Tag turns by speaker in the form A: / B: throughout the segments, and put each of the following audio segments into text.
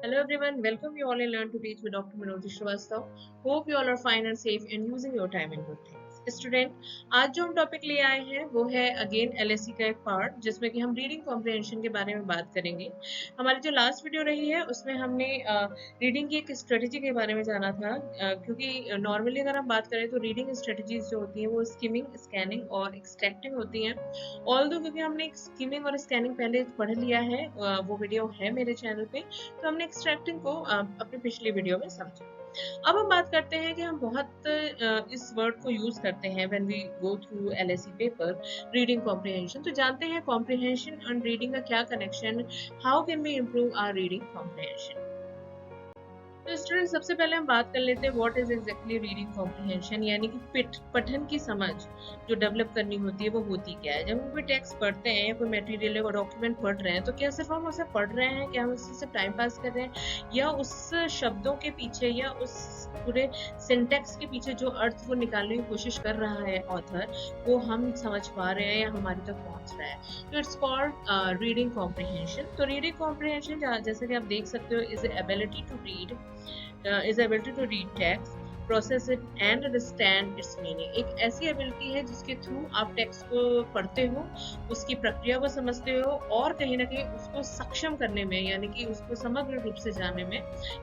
A: Hello everyone, welcome you all in Learn to Teach with Dr. Manoj Shrivastava. Hope you all are fine and safe and using your time in good things. Student, आज जो हम topic ले आए हैं वो है again LSC का एक पार्ट जिसमें कि हम रीडिंग कॉम्प्रिहेंशन के बारे में बात करेंगे। हमारी जो लास्ट वीडियो रही है उसमें हमने रीडिंग की एक स्ट्रेटजी के बारे में जाना था, क्योंकि नॉर्मली अगर हम बात करें तो रीडिंग स्ट्रेटजीज जो होती हैं वो स्किमिंग, स्कैनिंग और एक्सट्रैक्टिंग होती हैं। ऑल्दो क्योंकि हमने स्किमिंग और स्कैनिंग पहले पढ़ लिया है, वो वीडियो है मेरे चैनल पे, तो हमने एक्सट्रैक्टिंग को अपनी पिछली वीडियो में समझा। अब हम बात करते हैं कि हम बहुत इस वर्ड को यूज करते हैं when we go through LSC paper, reading comprehension. तो जानते हैं कॉम्प्रिहेंशन एंड रीडिंग का क्या connection, how can we improve our reading comprehension. तो स्टूडेंट, सबसे पहले हम बात कर लेते हैं what is exactly reading comprehension, यानी कि पठन की समझ जो डेवलप करनी होती है वो होती क्या है। जब हम कोई टेक्स्ट पढ़ते हैं या कोई मटेरियल या डॉक्यूमेंट पढ़ रहे हैं तो क्या सिर्फ हम उसे पढ़ रहे हैं, क्या हम उससे सिर्फ टाइम पास कर रहे हैं, या उस शब्दों के पीछे या उस पूरे सिंटेक्स के पीछे जो अर्थ वो निकालने की कोशिश कर रहा है ऑथर, वो हम समझ पा रहे हैं या हमारी तक पहुंच रहा है। तो इट्स कॉल्ड रीडिंग कॉम्प्रिहेंशन। तो रीडिंग कॉम्प्रिहेंशन जैसे कि आप देख सकते हो is ability to read, is ability to read text, process it and understand its meaning। एक ऐसी एबिलिटी है जिसके थ्रू आप टेक्स्ट को पढ़ते हो, उसकी प्रक्रिया को समझते हो और कहीं ना कहीं उसको सक्षम करने में, यानी कि उसको समग्र रूप से जानने में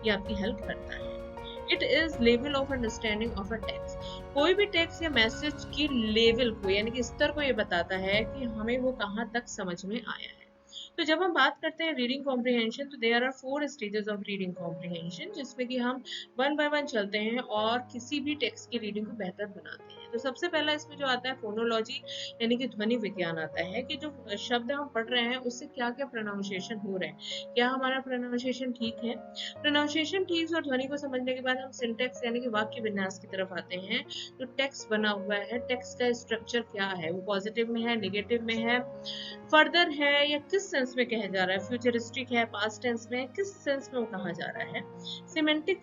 A: ये आपकी हेल्प करता है। It is level of understanding of a text. कोई भी टेक्स्ट या मैसेज की लेवल को, यानी कि स्तर को ये बताता है कि हमें वो कहाँ तक समझ में आया है। तो जब हम बात करते हैं रीडिंग कॉम्प्रिहेंशन, तो there are 4 stages of reading comprehension, जिसमें कि हम वन बाय वन चलते हैं और किसी भी टेक्स्ट की रीडिंग को बेहतर बनाते हैं। तो सबसे पहला इसमें जो आता है फोनोलॉजी, यानी कि ध्वनि विज्ञान आता है कि जो शब्द हम पढ़ रहे हैं उससे क्या क्या प्रोनाउंसिएशन हो रहे हैं, क्या हमारा प्रोनाउंसिएशन ठीक है। प्रोनाउंसिएशन ठीक और ध्वनि को समझने के बाद हम सिंटेक्स यानी कि वाक्य विन्यास की तरफ आते हैं। तो टेक्स्ट बना हुआ है, टेक्स्ट का स्ट्रक्चर क्या है, वो पॉजिटिव में है, नेगेटिव में है, फर्दर है या किस सेंस में कहा जा रहा है, फ्यूचरिस्टिक है, पास्ट टेंस में है, किस सेंस में वो कहा जा रहा है। सिमेंटिक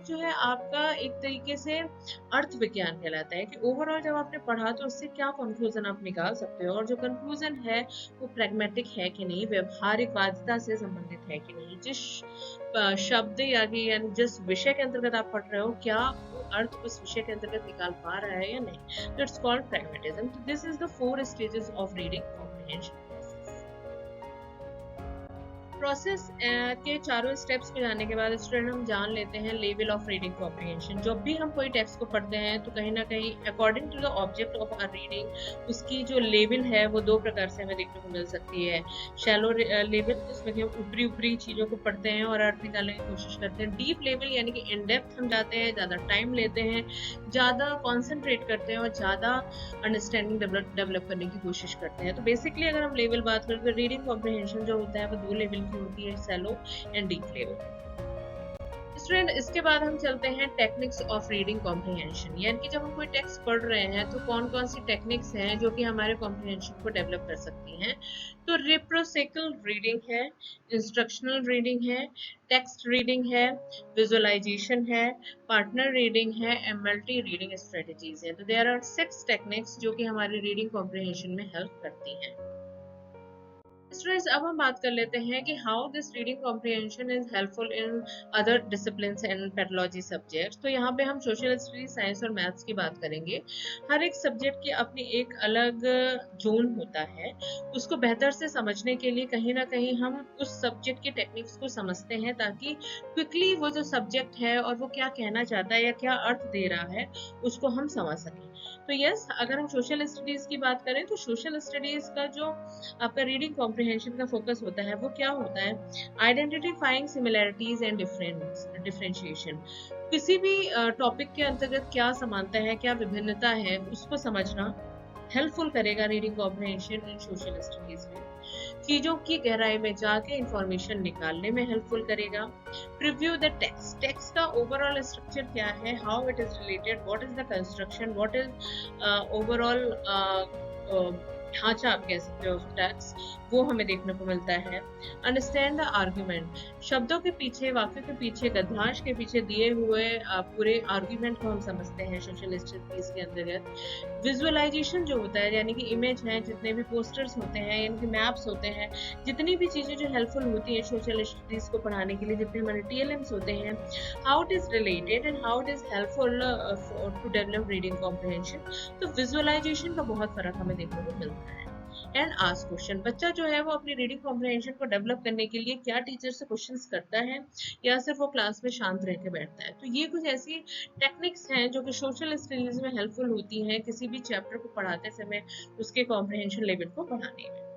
A: जो है आपका एक तरीके से अर्थ विज्ञान कहलाता है कि ओवरऑल जब आपने पढ़ा तो उससे क्या कंक्लूजन आप निकाल सकते हो, और जो कंक्लूजन है वो प्रैग्मेटिक है कि नहीं, व्यवहारिक वादिता से संबंधित है कि नहीं, जिस शब्द यानी जिस विषय के अंतर्गत आप पढ़ रहे हो क्या वो अर्थ उस विषय के अंतर्गत निकाल पा रहा है या नहीं। तो it's called pragmatism. This is the 4 stages of reading comprehension process के चारों स्टेप्स पे जाने के बाद स्टूडेंट हम जान लेते हैं लेवल ऑफ रीडिंग कॉम्प्रिहेंशन। जब भी हम कोई टेक्स्ट को पढ़ते हैं तो कहीं ना कहीं according to the object of our reading उसकी जो लेवल है वो दो प्रकार से हमें देखने को मिल सकती है। शैलो लेवल, जिसमें कि हम ऊपरी ऊपरी चीज़ों को पढ़ते हैं और अर्थ निकालने की कोशिश करते हैं। डीप लेवल यानी कि इन डेप्थ हम जाते हैं, ज़्यादा टाइम लेते हैं, ज़्यादा कॉन्सेंट्रेट करते हैं और ज़्यादा अंडरस्टैंडिंग डेवलप करने की कोशिश करते हैं। तो बेसिकली अगर हम लेवल बात करें तो रीडिंग कॉम्प्रिहेंशन जो होता है वो 2 लेवल होती है, shallow and deep level. Student, इसके बाद हम चलते हैं टेक्निक्स ऑफ रीडिंग कॉम्प्रिहेंशन, यानी कि जब हम कोई टेक्स्ट पढ़ रहे हैं तो कौन कौन सी टेक्निक्स हैं जो कि हमारे कॉम्प्रिहेंशन को डेवलप कर सकती हैं। तो रेप्रोसेकल रीडिंग है, इंस्ट्रक्शनल रीडिंग है, टेक्स्ट रीडिंग है, विजुअलाइजेशन है, पार्टनर रीडिंग है एंड मल्टी रीडिंग स्ट्रेटजीज है। तो देयर आर 6 टेक्निक्स जो कि हमारी रीडिंग कॉम्प्रिहेंशन में हेल्प करती हैं। स्टूडेंट्स, अब हम बात कर लेते हैं कि how this reading comprehension is helpful in other disciplines and pathology subjects. तो यहाँ पे हम सोशल स्टडीज, साइंस और मैथ्स की बात करेंगे। हर एक सब्जेक्ट की अपनी एक अलग जोन होता है, उसको बेहतर से समझने के लिए कहीं ना कहीं हम उस सब्जेक्ट की टेक्निक्स को समझते हैं ताकि क्विकली वो जो सब्जेक्ट है और वो क्या कहना चाहता है या क्या अर्थ दे रहा है उसको हम समझ सकें। तो यस, अगर हम सोशल स्टडीज की बात करें तो सोशल स्टडीज का जो आपका रीडिंग कॉम्प्रिहेंशन का फोकस होता है वो क्या होता है, आइडेंटिफाइंग सिमिलैरिटीज एंड डिफरेंशिएशन। किसी भी टॉपिक के अंतर्गत क्या समानता है, क्या विभिन्नता है, उसको समझना हेल्पफुल करेगा रीडिंग कॉम्प्रिहेंशन इन सोशल स्टडीज में। चीजों की गहराई में जाके इंफॉर्मेशन निकालने में हेल्पफुल करेगा। प्रिव्यू द टेक्स्ट, टेक्स्ट का ओवरऑल स्ट्रक्चर क्या है, how it is related, what is the construction, what is overall ढांचा आप कह सकते हो टेक्स्ट, वो हमें देखने को मिलता है। अंडरस्टैंड द आर्ग्यूमेंट, शब्दों के पीछे, वाक्यों के पीछे, गद्यांश के पीछे दिए हुए पूरे आर्ग्यूमेंट को हम समझते हैं सोशल स्टडीज के अंतर्गत। विजुअलाइजेशन जो होता है, यानी कि इमेज है, जितने भी पोस्टर्स होते हैं, यानी कि मैप्स होते हैं, जितनी भी चीजें जो हेल्पफुल होती हैं सोशल स्टडीज को पढ़ाने के लिए, जितने हमारे TLMs होते हैं, how it is related and how it is helpful to develop reading comprehension. तो विजुअलाइजेशन का बहुत फर्क हमें देखने को मिलता है। एंड आस्क क्वेश्चन, बच्चा जो है वो अपनी रीडिंग कॉम्प्रिहेंशन को डेवलप करने के लिए क्या टीचर से क्वेश्चंस करता है या सिर्फ वो क्लास में शांत रह के बैठता है। तो ये कुछ ऐसी टेक्निक्स हैं जो कि सोशल स्टडीज में हेल्पफुल होती हैं किसी भी चैप्टर को पढ़ाते समय उसके कॉम्प्रिहेंशन लेवल को बढ़ाने में।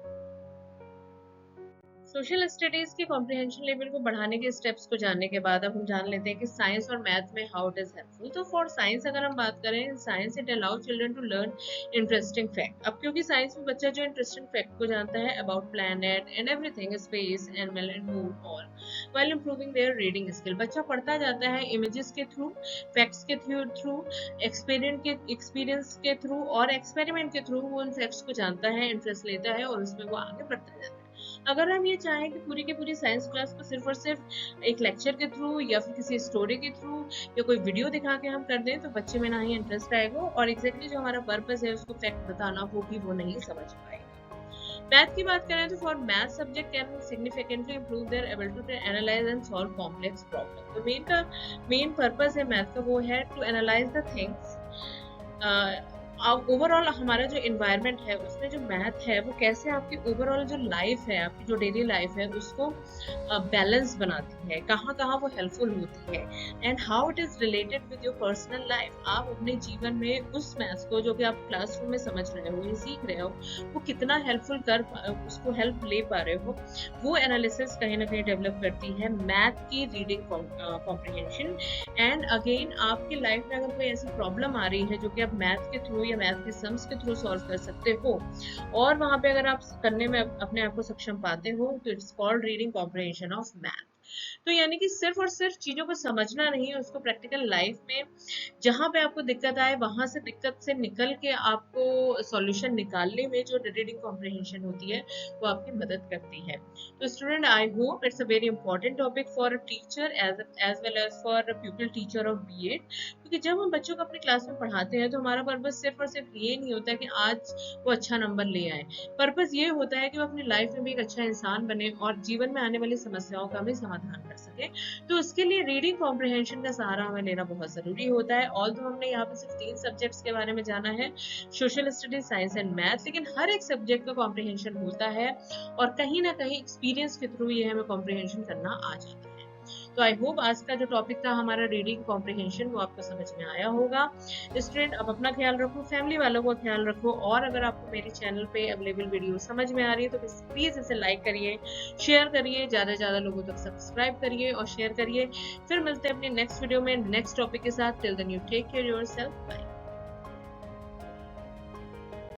A: सोशल स्टडीज के कॉम्प्रिहेंशन लेवल को बढ़ाने के स्टेप्स को जानने के बाद अब हम जान लेते हैं कि साइंस और मैथ में हाउ इट इज हेल्पफुल। तो फॉर साइंस अगर हम बात करें, science it allow children to learn interesting fact. अब क्योंकि साइंस में बच्चा जो इंटरेस्टिंग फैक्ट को जानता है about planet and everything, space, animal and moon all, while improving there reading skill. बच्चा पढ़ता जाता है इमेजेस के थ्रू, फैक्ट्स के थ्रू, एक्सपीरियंस के थ्रू और एक्सपेरिमेंट के थ्रू वो उन फैक्ट्स को जानता है, इंटरेस्ट लेता है और उसमें वो आगे बढ़ता जाता है। अगर हम ये चाहें कि पूरी की पूरी साइंस क्लास को सिर्फ और सिर्फ एक लेक्चर के थ्रू या फिर किसी स्टोरी के थ्रू या कोई वीडियो दिखा के हम कर दें तो बच्चे में ना ही इंटरेस्ट आएगा और एग्जैक्टली जो हमारा पर्पस है उसको फैक्ट बताना वो भी वो नहीं समझ पाएगा। मैथ की बात करें तो for math subject can significantly improve their ability to analyse and solve complex problem. तो मेन पर्पस है मैथ का वो है to analyse the things. Overall हमारा जो इन्वायरमेंट है उसमें जो मैथ है वो कैसे आपकी ओवरऑल जो लाइफ है, आपकी जो डेली लाइफ है उसको बैलेंस बनाती है, कहाँ कहाँ वो हेल्पफुल होती है and how it is related with your personal life. आप अपने जीवन में उस मैथ्स को जो कि आप क्लासरूम में समझ रहे हो या सीख रहे हो वो कितना हेल्पफुल उसको हेल्प ले पा रहे हो, वो एनालिसिस कहीं ना कहीं डेवलप करती है मैथ की रीडिंग कॉम्प्रिहेंशन। एंड अगेन आपकी लाइफ में अगर कोई ऐसी प्रॉब्लम आ रही है जो कि आप मैथ के थ्रू या मैथ के सम्स के थ्रू सॉल्व कर सकते हो और वहां पे अगर आप करने में अपने आप को सक्षम पाते हो तो it's called reading comprehension of math. तो यानी कि सिर्फ और सिर्फ चीजों को समझना नहीं है, उसको प्रैक्टिकल लाइफ में जहां पे आपको दिक्कत आए वहां से दिक्कत से निकल के आपको सॉल्यूशन निकालने में जो रीडिंग कॉम्प्रिहेंशन होती है वो आपकी मदद करती है। तो student, I hope it's a very important topic for a teacher as well as for a pupil teacher of B.Ed, क्योंकि जब हम बच्चों को अपनी क्लास में पढ़ाते हैं तो हमारा पर्पस सिर्फ और सिर्फ ये नहीं होता कि आज वो अच्छा नंबर ले आए। पर्पस ये होता है कि वो अपनी लाइफ में भी एक अच्छा इंसान बने और जीवन में आने वाली समस्याओं का भी समाधान कर सके। तो उसके लिए रीडिंग कॉम्प्रिहेंशन का सहारा हमें लेना बहुत जरूरी होता है। ऑल तो हमने यहाँ पे सिर्फ 3 सब्जेक्ट्स के बारे में जाना है, social studies, science and math, लेकिन हर एक सब्जेक्ट का कॉम्प्रिहेंशन होता है और कहीं ना कहीं एक्सपीरियंस के थ्रू ये हमें कॉम्प्रिहेंशन करना आ जाता है। तो आई होप आज का जो टॉपिक था हमारा रीडिंग कॉम्प्रिहेंशन वो आपको समझ में आया होगा। स्टूडेंट, अब अपना ख्याल रखो, फैमिली वालों का ख्याल रखो और अगर आपको मेरे चैनल पे अवेलेबल वीडियो समझ में आ रही है तो प्लीज इसे लाइक करिए, शेयर करिए, ज्यादा से ज्यादा लोगों तक सब्सक्राइब करिए और शेयर करिए। फिर मिलते हैं अपने नेक्स्ट वीडियो में नेक्स्ट टॉपिक के साथ। Till then you take care yourself, bye.